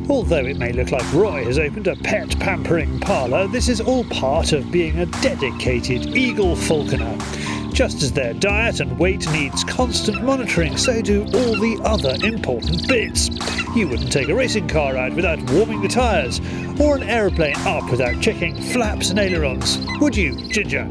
Although it may look like Roy has opened a pet pampering parlour, this is all part of being a dedicated eagle falconer. Just as their diet and weight needs constant monitoring, so do all the other important bits. You wouldn't take a racing car out without warming the tyres, or an aeroplane up without checking flaps and ailerons, would you, Ginger?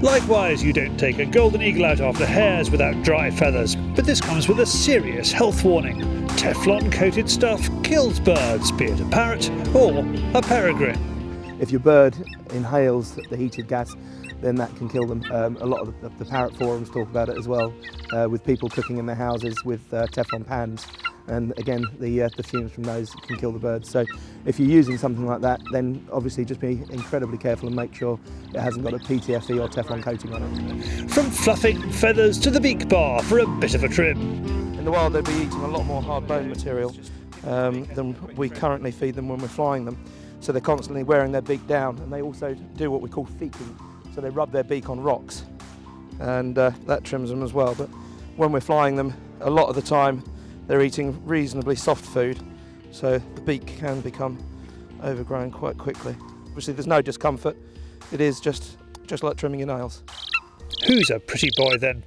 Likewise, you don't take a golden eagle out after hares without dry feathers, but this comes with a serious health warning. Teflon-coated stuff kills birds, be it a parrot or a peregrine. If your bird inhales the heated gas, then that can kill them. A lot of the parrot forums talk about it as well, with people cooking in their houses with Teflon pans. And again, the fumes from those can kill the birds. So if you're using something like that, then obviously just be incredibly careful and make sure it hasn't got a PTFE or Teflon coating on it. From fluffing feathers to the beak bar for a bit of a trim. In the wild, they'll be eating a lot more hard bone material than we currently feed them when we're flying them. So they're constantly wearing their beak down, and they also do what we call feeking. So they rub their beak on rocks, and that trims them as well. But when we're flying them, a lot of the time they're eating reasonably soft food, so the beak can become overgrown quite quickly. Obviously there's no discomfort, it is just like trimming your nails. Who's a pretty boy then?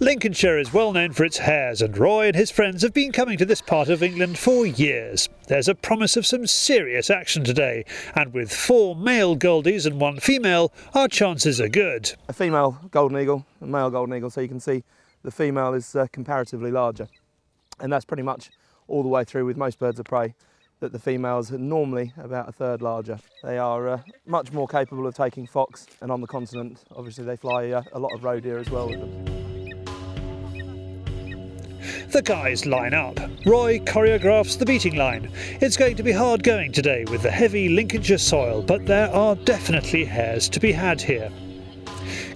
Lincolnshire is well known for its hares, and Roy and his friends have been coming to this part of England for years. There's a promise of some serious action today, and with 4 male goldies and 1 female, our chances are good. A female golden eagle, a male golden eagle, so you can see the female is comparatively larger, and that's pretty much all the way through with most birds of prey, that the females are normally about a third larger. They are much more capable of taking fox, and on the continent obviously they fly a lot of roe deer as well with them. The guys line up. Roy choreographs the beating line. It's going to be hard going today with the heavy Lincolnshire soil, but there are definitely hares to be had here.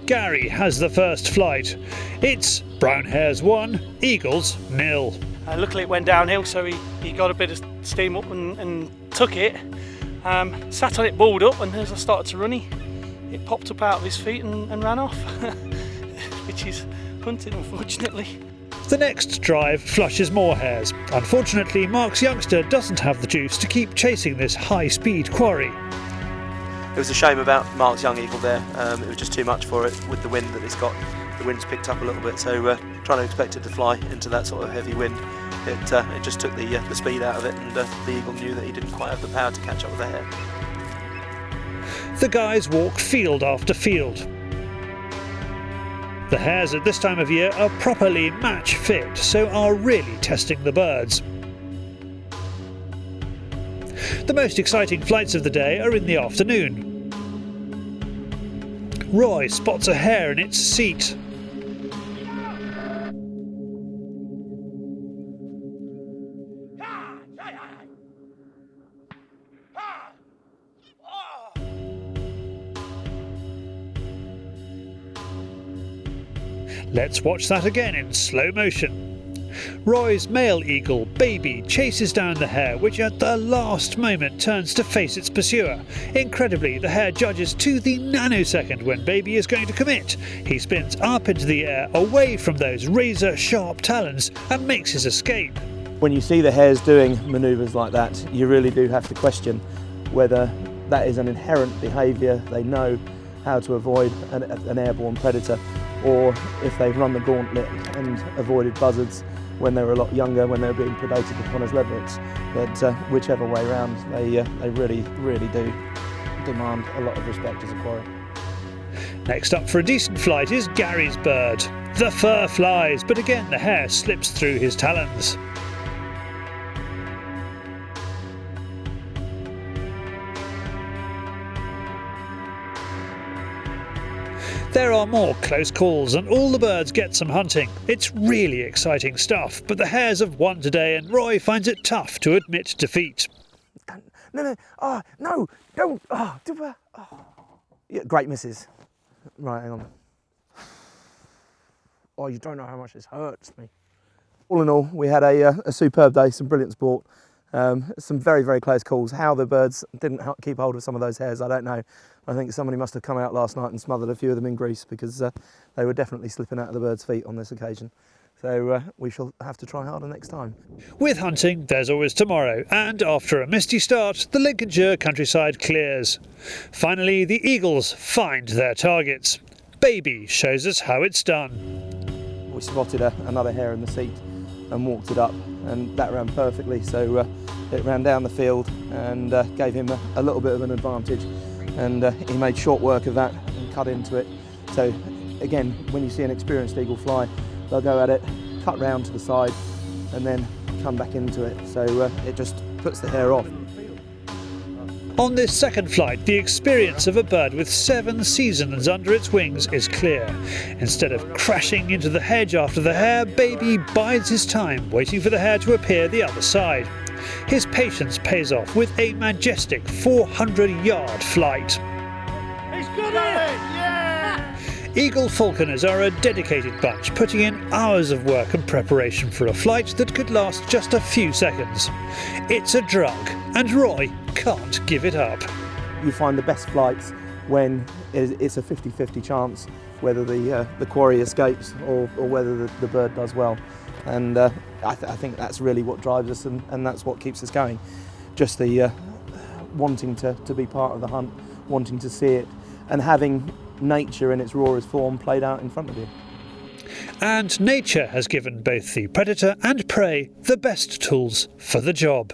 Gary has the first flight. It's brown hares 1, eagles 0. Luckily it went downhill, so he got a bit of steam up and took it. Sat on it, balled up, and as I started to run, it popped up out of his feet and ran off, which is hunting, unfortunately. The next drive flushes more hares. Unfortunately, Mark's youngster doesn't have the juice to keep chasing this high-speed quarry. It was a shame about Mark's young eagle there. It was just too much for it with the wind that it's got. The wind's picked up a little bit, so trying to expect it to fly into that sort of heavy wind, it just took the speed out of it, and the eagle knew that he didn't quite have the power to catch up with the hare. The guys walk field after field. The hares at this time of year are properly match fit, so are really testing the birds. The most exciting flights of the day are in the afternoon. Roy spots a hare in its seat. Let's watch that again in slow motion. Roy's male eagle, Baby, chases down the hare, which at the last moment turns to face its pursuer. Incredibly, the hare judges to the nanosecond when Baby is going to commit. He spins up into the air, away from those razor-sharp talons, and makes his escape. When you see the hares doing manoeuvres like that, you really do have to question whether that is an inherent behaviour, they know how to avoid an airborne predator, or if they've run the gauntlet and avoided buzzards when they were a lot younger, when they were being predated upon as leverets. But whichever way round, they really do demand a lot of respect as a quarry. Next up for a decent flight is Gary's bird. The fur flies, but again the hare slips through his talons. There are more close calls and all the birds get some hunting. It's really exciting stuff, but the hares have won today and Roy finds it tough to admit defeat. No, don't. Yeah, great misses. Right, hang on. Oh, you don't know how much this hurts me. All in all, we had a superb day, some brilliant sport. Some very, very close calls. How the birds didn't keep hold of some of those hares, I don't know. I think somebody must have come out last night and smothered a few of them in grease, because they were definitely slipping out of the birds' feet on this occasion. So we shall have to try harder next time. With hunting, there's always tomorrow, and after a misty start, the Lincolnshire countryside clears. Finally, the eagles find their targets. Baby shows us how it's done. We spotted another hare in the seat and walked it up, and that ran perfectly. So it ran down the field and gave him a little bit of an advantage, and he made short work of that and cut into it. So again, when you see an experienced eagle fly, they'll go at it, cut round to the side, and then come back into it. So it just puts the hare off. On this second flight, the experience of a bird with 7 seasons under its wings is clear. Instead of crashing into the hedge after the hare, Baby bides his time, waiting for the hare to appear the other side. His patience pays off with a majestic 400-yard flight. He's got it! Yeah! Eagle falconers are a dedicated bunch, putting in hours of work and preparation for a flight that could last just a few seconds. It's a drug, and Roy can't give it up. You find the best flights when it's a 50-50 chance whether the quarry escapes or whether the bird does well. And I think that's really what drives us, and that's what keeps us going. Just the wanting to be part of the hunt, wanting to see it, and having nature in its rawest form played out in front of you. And nature has given both the predator and prey the best tools for the job.